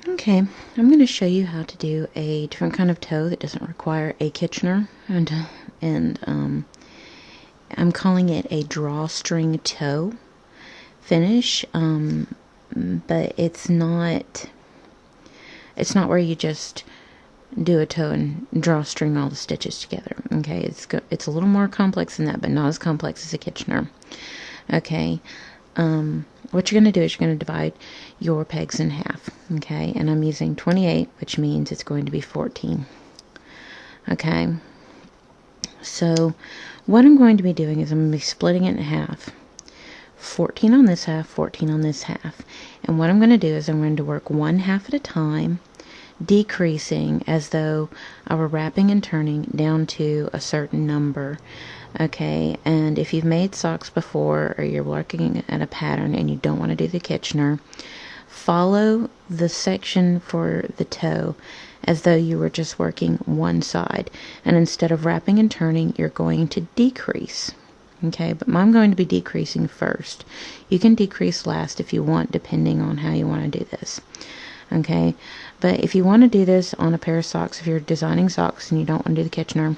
Okay, I'm going to show you how to do a different kind of toe that doesn't require a Kitchener, and I'm calling it a drawstring toe finish, but it's not where you just do a toe and drawstring all the stitches together. Okay, it's a little more complex than that, but not as complex as a Kitchener. Okay, what you're going to do is you're going to divide your pegs in half. Okay, and I'm using 28, which means it's going to be 14. Okay, so what I'm going to be doing is I'm going to be splitting it in half. 14 on this half, 14 on this half. And what I'm going to do is I'm going to work one half at a time, decreasing as though I were wrapping and turning down to a certain number. Okay, and if you've made socks before, or you're working at a pattern and you don't want to do the Kitchener, follow the section for the toe as though you were just working one side, and instead of wrapping and turning, you're going to decrease. Okay, but I'm going to be decreasing first. You can decrease last if you want, depending on how you want to do this. Okay, but if you want to do this on a pair of socks, if you're designing socks and you don't want to do the Kitchener,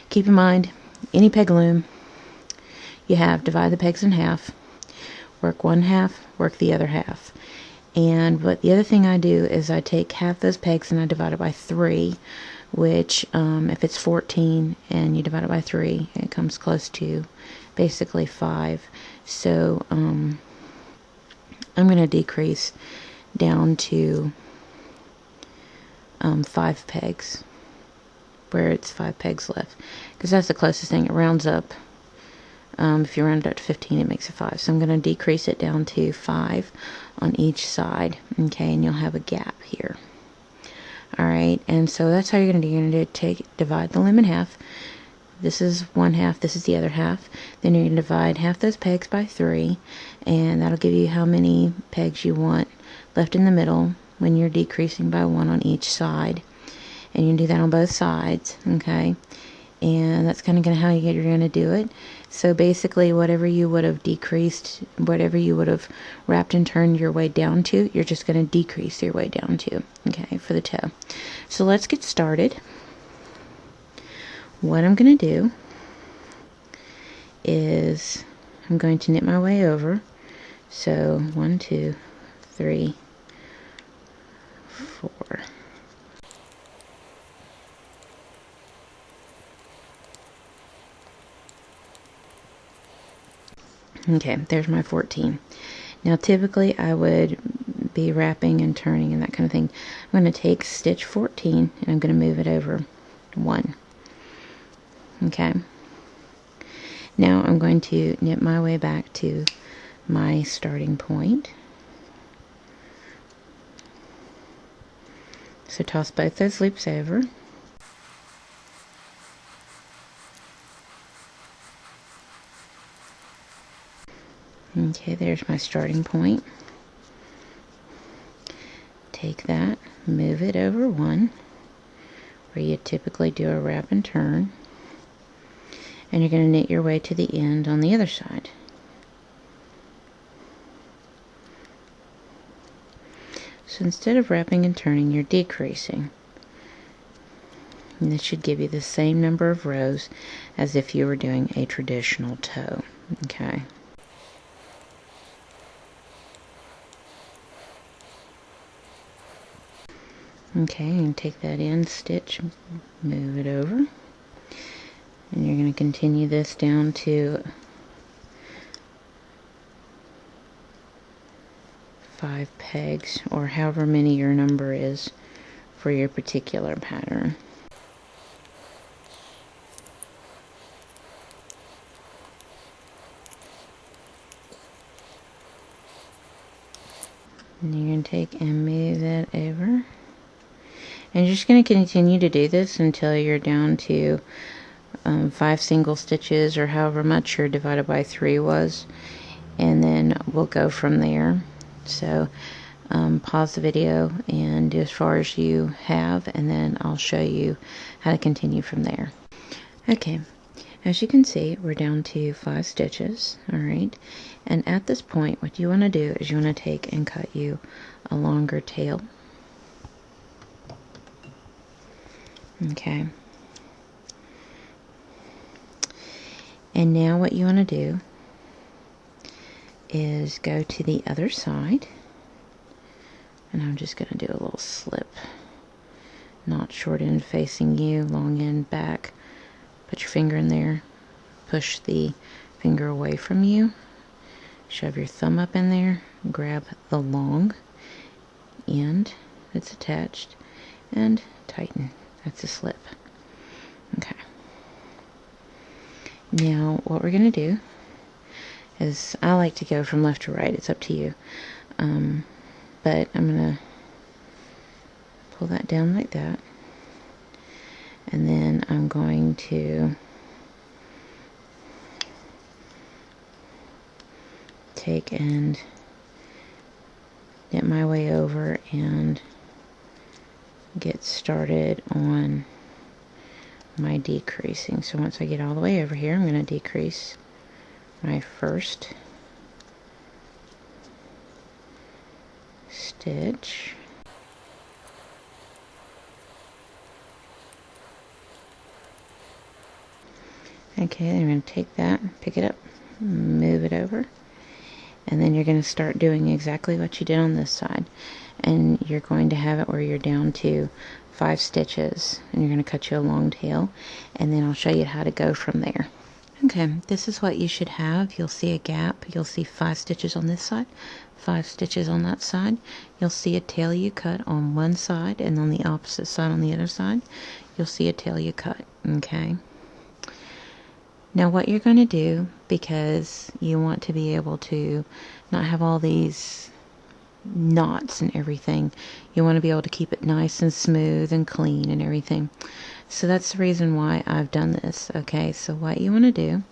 keep in mind, any peg loom you have, divide the pegs in half, work one half, work the other half. And but the other thing I do is I take half those pegs and I divide it by 3, which if it's 14 and you divide it by 3, it comes close to basically 5. So I'm going to decrease down to 5 pegs, where it's 5 pegs left, because that's the closest thing. It rounds up. If you round it up to 15, it makes it 5. So I'm going to decrease it down to 5 on each side. Okay, and you'll have a gap here. Alright, and so that's how you're going to do. You're going to divide the loom in half. This is one half, this is the other half. Then you're going to divide half those pegs by 3, and that'll give you how many pegs you want left in the middle when you're decreasing by 1 on each side. And you can do that on both sides, okay? And that's kind of how you're going to do it. So basically, whatever you would have decreased, whatever you would have wrapped and turned your way down to, you're just going to decrease your way down to, okay, for the toe. So let's get started. What I'm going to do is I'm going to knit my way over. So 1, 2, 3, 4. Okay, there's my 14. Now typically I would be wrapping and turning and that kind of thing. I'm going to take stitch 14 and I'm going to move it over 1. Okay. Now I'm going to knit my way back to my starting point. So toss both those loops over. Okay, there's my starting point. Take that, move it over 1, where you typically do a wrap and turn, and you're going to knit your way to the end on the other side. So instead of wrapping and turning, you're decreasing. And this should give you the same number of rows as if you were doing a traditional toe. Okay. Okay, and take that end stitch, move it over, and you're going to continue this down to 5 pegs, or however many your number is for your particular pattern. And you're going to take and move that over. And you're just going to continue to do this until you're down to 5 single stitches, or however much your divided by 3 was, and then we'll go from there. So pause the video and do as far as you have, and then I'll show you how to continue from there. Okay, as you can see, we're down to 5 stitches. Alright, and at this point what you want to do is you want to take and cut you a longer tail. Okay. And now what you want to do is go to the other side, and I'm just going to do a little slip. Not short end facing you, long end back. Put your finger in there, push the finger away from you, shove your thumb up in there, grab the long end that's attached, and tighten. That's a slip. Okay. Now what we're going to do is, I like to go from left to right, it's up to you, but I'm going to pull that down like that, and then I'm going to take and get my way over and get started on my decreasing. So once I get all the way over here, I'm going to decrease my first stitch. Okay, then I'm going to take that, pick it up, move it over, and then you're going to start doing exactly what you did on this side. And you're going to have it where you're down to 5 stitches, and you're going to cut you a long tail, and then I'll show you how to go from there. Okay, this is what you should have. You'll see a gap. You'll see 5 stitches on this side, 5 stitches on that side. You'll see a tail you cut on one side, and on the opposite side on the other side, you'll see a tail you cut. Okay. Now what you're going to do, because you want to be able to not have all these knots and everything, you want to be able to keep it nice and smooth and clean and everything. So that's the reason why I've done this. Okay, so what you want to do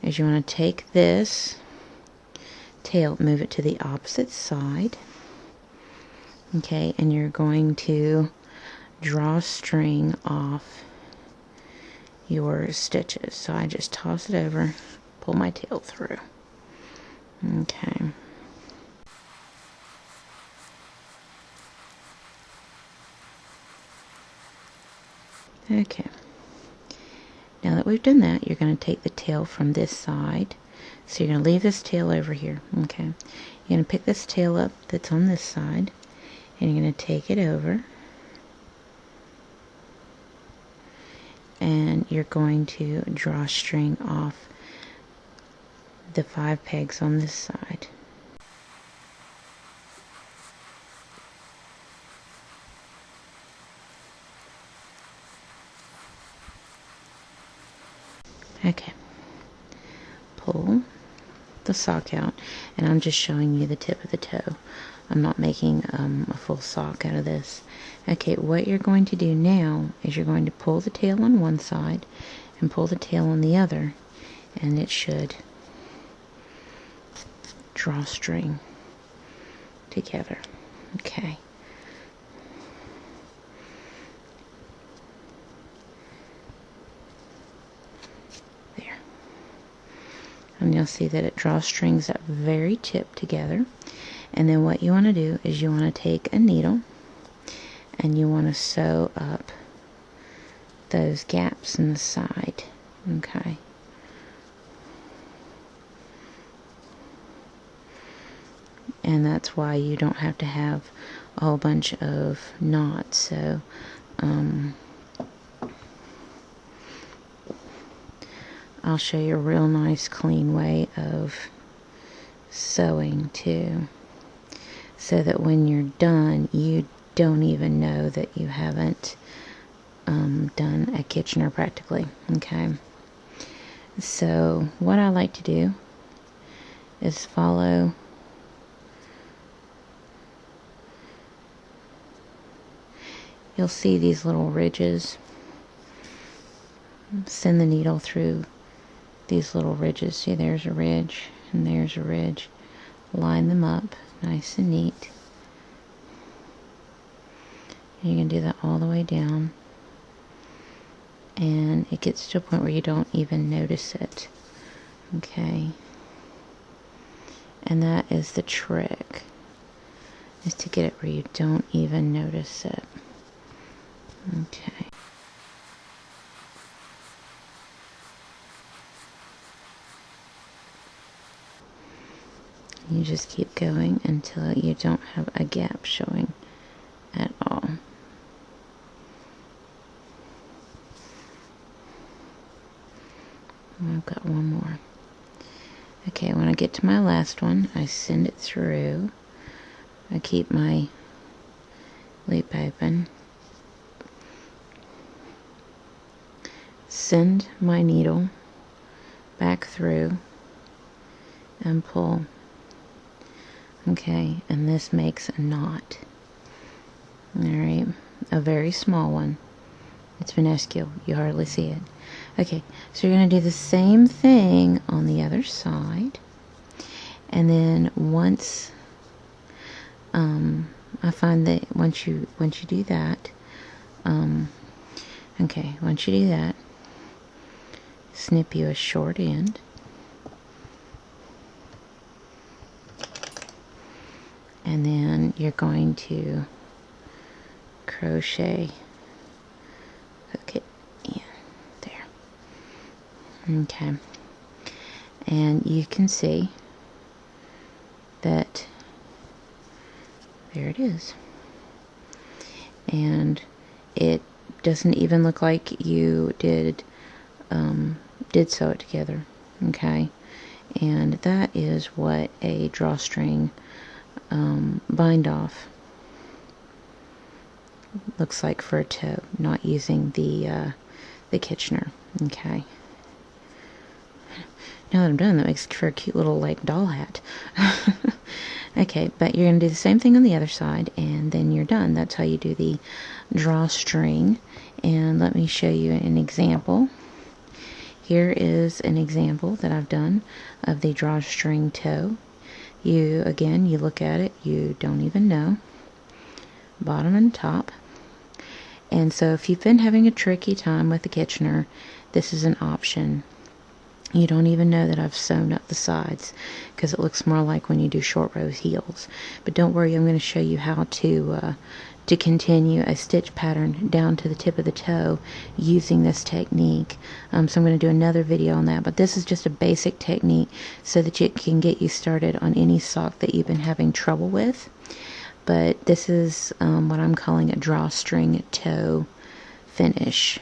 is you want to take this tail, move it to the opposite side. Okay, and you're going to draw string off your stitches. So I just toss it over, pull my tail through. Okay. Okay. Now that we've done that, you're going to take the tail from this side. So you're going to leave this tail over here. Okay. You're going to pick this tail up that's on this side, and you're going to take it over, and you're going to draw string off the 5 pegs on this side. Okay, pull the sock out, and I'm just showing you the tip of the toe. I'm not making a full sock out of this. Okay, what you're going to do now is you're going to pull the tail on one side and pull the tail on the other, and it should draw string together. Okay. There. And you'll see that it draws strings at very tip together. And then what you want to do is you want to take a needle and you want to sew up those gaps in the side. Okay. And that's why you don't have to have a whole bunch of knots. So I'll show you a real nice clean way of sewing too, so that when you're done you don't even know that you haven't done a Kitchener practically. Okay, so what I like to do is follow you'll see these little ridges. Send the needle through these little ridges. See, there's a ridge and there's a ridge. Line them up nice and neat. And you can do that all the way down, and it gets to a point where you don't even notice it. Okay, and that is the trick, is to get it where you don't even notice it. Okay. You just keep going until you don't have a gap showing at all. I've got one more. Okay, when I get to my last one, I send it through. I keep my loop open. Send my needle back through and pull. Okay, and this makes a knot. Alright, a very small one. It's minuscule, you hardly see it. Okay, so you're going to do the same thing on the other side. And then once, I find that once you do that, okay, once you do that, snip you a short end. And then you're going to crochet, hook it in there. Okay, and you can see that there it is, and it doesn't even look like you did sew it together. Okay, and that is what a drawstring bind off looks like for a toe, not using the Kitchener. Okay, now that I'm done, that makes for a cute little like doll hat. Okay, but you're going to do the same thing on the other side, and then you're done. That's how you do the drawstring. And let me show you an example. Here is an example that I've done of the drawstring toe. You look at it, you don't even know, bottom and top. And so if you've been having a tricky time with the Kitchener, this is an option. You don't even know that I've sewn up the sides, because it looks more like when you do short row heels. But don't worry, I'm going to show you how to continue a stitch pattern down to the tip of the toe using this technique. So I'm going to do another video on that, but this is just a basic technique so that it can get you started on any sock that you've been having trouble with. But this is what I'm calling a drawstring toe finish.